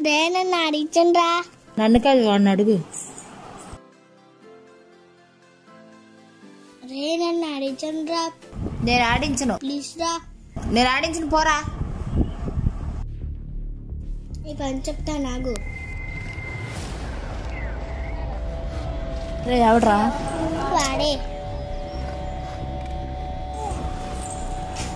రే నన్ను అడిగించండి రా. నన్ను కాదు వాడిని అడుగు. రే నన్ను అడిగించండి రా. నేను ఆడించను. ప్లీజ్ రా. నేను ఆడించను, పోరా. ఈ పని చెప్తా నాకు. రే ఎవడ్రా? వాడే.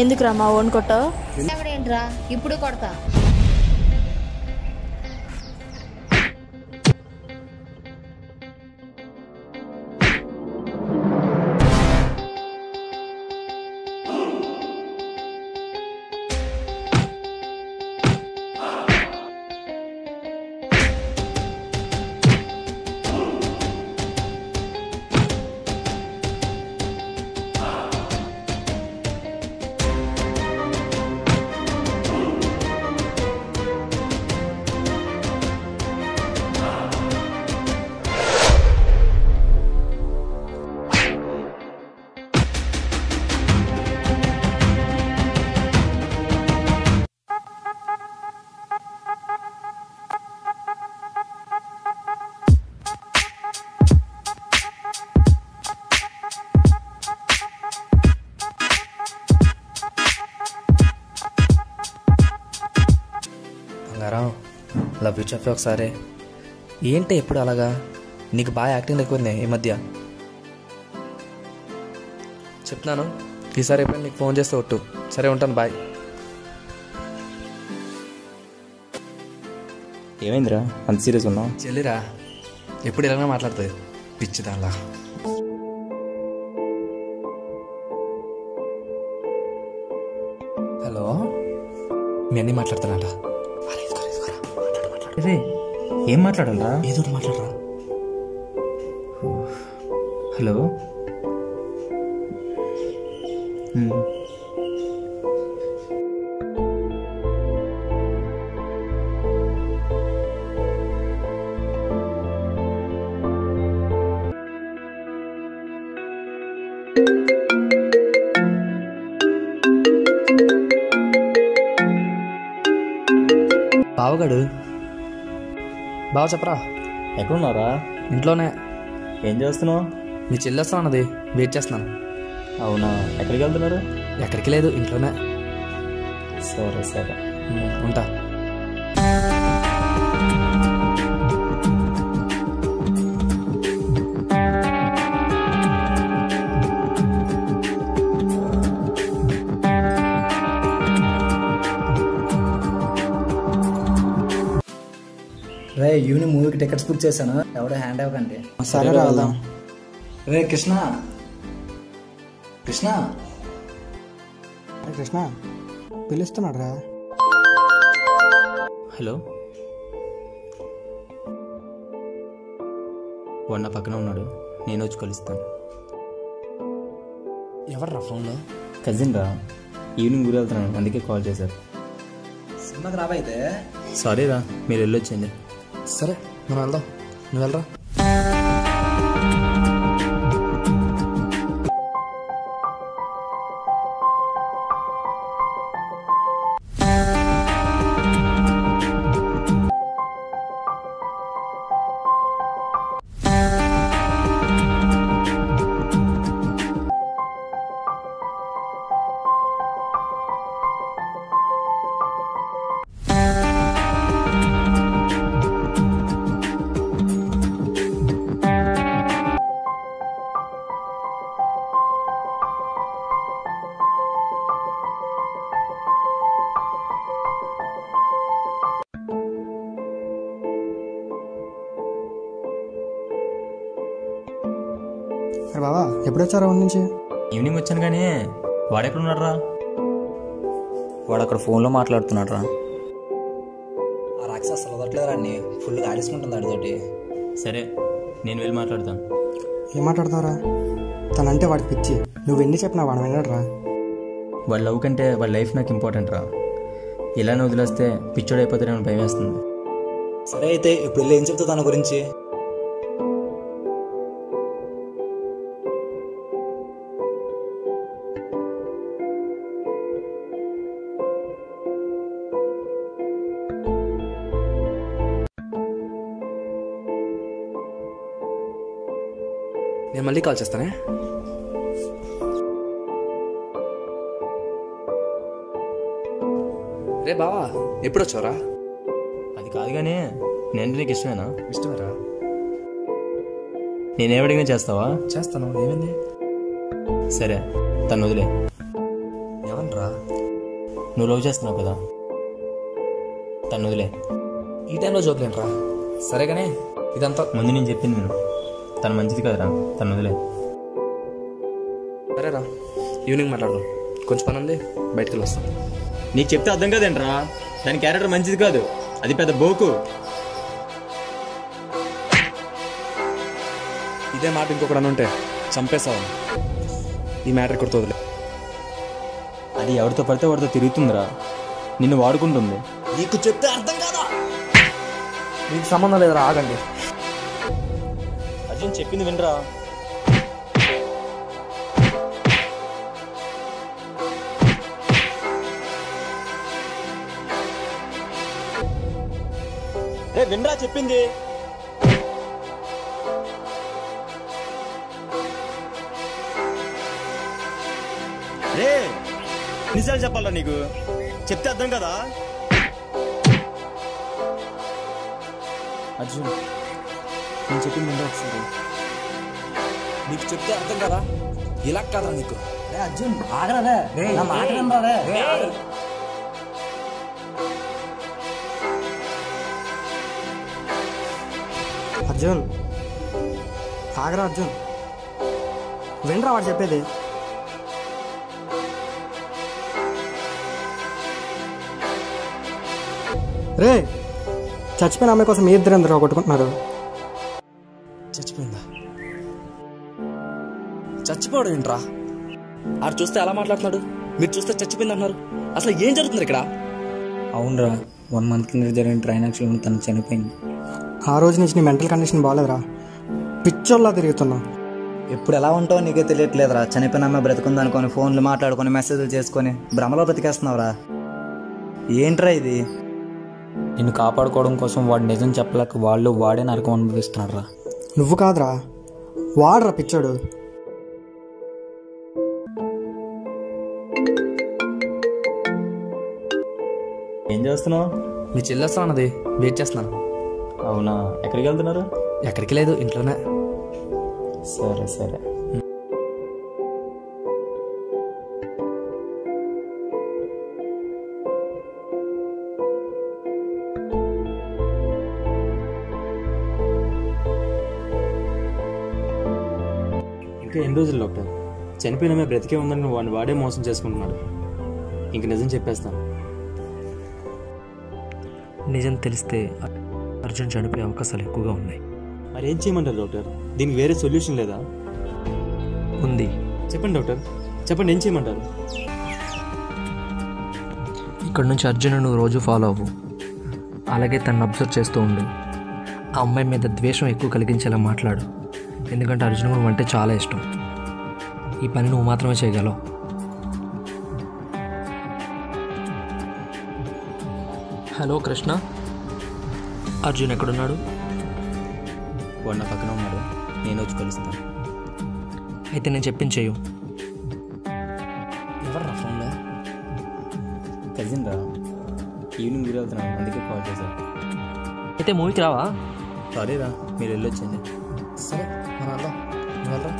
ఎందుకురా మా ఓన్ కొట్టావు? ఎవడేంట్రా ఇప్పుడు కొడతా. బంగారం, లవ్ యూ చెప్పి ఒకసారి. ఏంటి ఎప్పుడు అలాగా? నీకు బాగా యాక్టింగ్ ఎక్కువ ఈ మధ్య. చెప్తున్నాను, ఈసారి ఎప్పుడైనా నీకు ఫోన్ చేస్తే ఒట్టు. సరే ఉంటాను, బాయ్. ఏమైందిరా అంత సీరియస్ ఉన్నావు? చెల్లిరా ఎప్పుడు ఇలానే మాట్లాడుతుంది పిచ్చి దానిలా. హలో, మీ అన్నీ మాట్లాడుతున్నాడ? రే ఏం మాట్లాడాలరా? ఏదో ఒకటి మాట్లాడరా. హలో. బావగాడు. బావ చెప్పరా. ఎక్కడున్నారా? ఇంట్లోనే. ఏం చేస్తున్నావు? మీ చెల్లి వస్తా అన్నది, వెయిట్ చేస్తున్నాను. అవునా, ఎక్కడికి వెళ్తున్నారు? ఎక్కడికి లేదు, ఇంట్లోనే. సరే సరే, ఉంటా. రే ఈవినింగ్ మూవీకి టికెట్స్ బుక్ చేశాను, ఎవడో హ్యాండ్ ఇవ్వకండి. సరే వెళ్దాం. రే కృష్ణ, కృష్ణ కృష్ణ పిలుస్తున్నాడు రా. హలో, వాడు నా పక్కన ఉన్నాడు, నేను వచ్చి కలుస్తాను. ఎవర్రా ఫోన్లో? కజిన్ రా, ఈవినింగ్ ఊరు వెళ్తున్నాను, అందుకే కాల్ చేశారు. సినిమాకి రాబైతే. సారీ రా, మీరు వెళ్ళొచ్చింది. సరే మనం వెళ్దాం, నువ్వు వెళ్ళరా. అరే బాబా, ఎప్పుడు వచ్చారా ఊరి నుంచి? ఈవినింగ్ వచ్చాను, కానీ వాడెక్కడున్నాడు రా? వాడు అక్కడ ఫోన్లో మాట్లాడుతున్నాడు రా. ఆ రాక్షస అసలు వదలట్లేదు అన్ని, ఫుల్గా ఆడేసుకుంటుంది ఆడితోటి. సరే నేను వెళ్ళి మాట్లాడతాను. ఏం మాట్లాడతావురా? తనంటే వాడికి పిచ్చి, నువ్వు ఎన్ని చెప్పినా వాడు వినడు రా. వాళ్ళ లవ్ కంటే వాళ్ళ లైఫ్ నాకు ఇంపార్టెంట్ రా. ఇలానే వదిలేస్తే పిచ్చోడైపోతారేమో భయం వేస్తుంది. సరే అయితే ఇప్పుడు వెళ్ళి ఏం చెప్తావు తన గురించి? మళ్ళీ కాల్ చేస్తానే. రే బావా, ఎప్పుడు వచ్చావురా? అది కాదు కానీ నేను నీకు ఇష్టమేనా? ఇష్టమేరా. నేనేమడిగినా చేస్తావా? చేస్తాను. ఏమైంది? సరే, తను వదిలే. ఏమనరా? నువ్వు లవ్ చేస్తున్నావు కదా, తను వదిలే. ఈ టైంలో జోకులేంట్రా? సరే కానీ ఇదంతా ముందు నేను చెప్పింది నేను, తను మంచిది కదరా, తను వదిలే. సరేరా, ఈవినింగ్ మాట్లాడదాం. కొంచెం పని ఉంది, బయటికి వెళ్ళి వస్తాం. నీకు చెప్తే అర్థం కాదేంట్రా? దాని క్యారెక్టర్ మంచిది కాదు, అది పెద్ద బోకు. ఇదే మాట ఇంకొకటి ఉంటే చంపేస్తావు. ఈ మ్యాటర్ ఇక్కడ వదిలే. అది ఎవరితో పడితే వాడితో తిరుగుతుందిరా, నిన్ను వాడుకుంటుంది. నీకు చెప్తే అర్థం కాదా? నీకు సంబంధం లేదురా, ఆగండి. అర్జున్ చెప్పింది వినరా. రే వినరా చెప్పింది. రే నిజాలు చెప్పాలా నీకు? చెప్తే అర్థం కదా. అర్జున్ నేను చెప్పింది వినరా ఒకసారి. నీకు చెప్తే అర్థం కదా? ఇలా కాదా నీకు? అర్జున్ ఆగరా, నా మాట వినరా. అర్జున్ ఆగరా, అర్జున్ వినరా వాడు చెప్పేది. రే చచ్చిపోయిన అమ్మాయి కోసం మీ ఇద్దరు అందరూ కొట్టుకుంటున్నారు. చచ్చిపోయిందా? చచ్చిపోవడం ఏంట్రా? ఆడు చూస్తే ఎలా మాట్లాడుతున్నాడు, మీరు చూస్తే చచ్చిపోయింది అంటున్నారు. అసలు ఏం జరుగుతుంది ఇక్కడ? అవునరా, 1 month కింద జరిగిన ట్రైన్ యాక్సిడెంట్ తను చనిపోయింది. ఆ రోజు నుంచి నీ మెంటల్ కండిషన్ బాగాలేదురా, పిచ్చోల్లా తిరుగుతున్నావు. ఎప్పుడు ఎలా ఉంటావో నీకే తెలియట్లేదురా. చనిపోయిన అమ్మాయి బ్రతుకుంది అనుకొని ఫోన్లు మాట్లాడుకొని మెసేజ్లు చేసుకొని భ్రమలో బ్రతికేస్తున్నావురా. ఏంట్రా ఇది? నిన్ను కాపాడుకోవడం కోసం వాడు నిజం చెప్పలేక వాడే నరకం అనుభవిస్తున్నాడు రా. నువ్వు కాదురా, వాడురా పిచ్చోడు. ఏం చేస్తున్నావు? మీ చెల్లెస్తా అన్నది, వెయిట్ చేస్తున్నాను. అవునా, ఎక్కడికి వెళ్తున్నారు? ఎక్కడికి లేదు, ఇంట్లోనే. సరే సరే. ఇంకా ఎన్ని రోజులు డాక్టర్? చనిపోయిన బ్రతికే ఉందని వాడిని వాడే మోసం చేసుకుంటున్నాడు. ఇంక నిజం చెప్పేస్తాను. నిజం తెలిస్తే అర్జున్ చనిపోయే అవకాశాలు ఎక్కువగా ఉన్నాయి. మరి ఏం చేయమంటారు డాక్టర్? దీనికి వేరే సొల్యూషన్ లేదా? ఉంది. చెప్పండి డాక్టర్, చెప్పండి, ఏం చేయమంటారు? ఇక్కడ నుంచి అర్జున్ నువ్వు రోజు ఫాలో అవ్వు. అలాగే తను అబ్జర్వ్ చేస్తూ ఉండు. ఆ అమ్మాయి మీద ద్వేషం ఎక్కువ కలిగించేలా మాట్లాడు. ఎందుకంటే అర్జున్ నువ్వు అంటే చాలా ఇష్టం. ఈ పని నువ్వు మాత్రమే చేయగలవు. హలో కృష్ణ, అర్జున్ ఎక్కడున్నాడు? వాడు నా పక్కన ఉన్నాడు, నేను వచ్చి కలుస్తాను. అయితే నేను చెప్పింది చెయ్యు. ఎవర్రా ఫోన్లో? కజిన్ రా, ఈవినింగ్ మీరు వెళ్తున్నాను, అందుకే కాల్ చేశాను. అయితే మూవీకి రావా? సారీ రా, మీరు వెళ్ళొచ్చండి. సరే, మనం వెళ్దాం. నువ్వు వెళ్ళరా.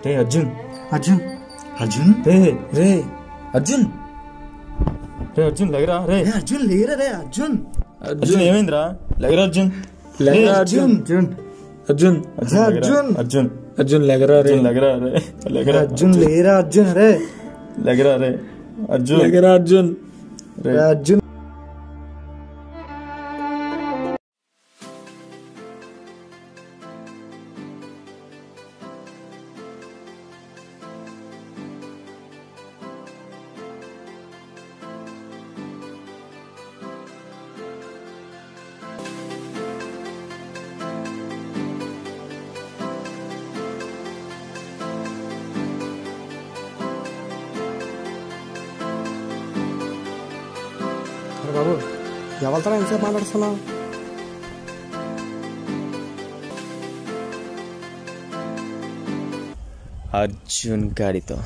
రే అర్జున్ అర్జున్ అర్జున్ రే రే అర్జున్ రే అర్జున్ లగరా రే అర్జున్ లేరా రే అర్జున్ అర్జున్ ఏమైందిరా లగరా అర్జున్ అర్జున్ అర్జున్ అర్జున్ అర్జున్ అర్జున్ అర్జున్ లెగరా రే లగరా రే లగరా అర్జున్ లేరా అర్జున్ రే లగరా రే అర్జున్ లెగరా అర్జున్ అర్జున్ బాబు ఎవరితో ఎంతసేపు మాట్లాడుతున్నావు? అర్జున్ గాడితో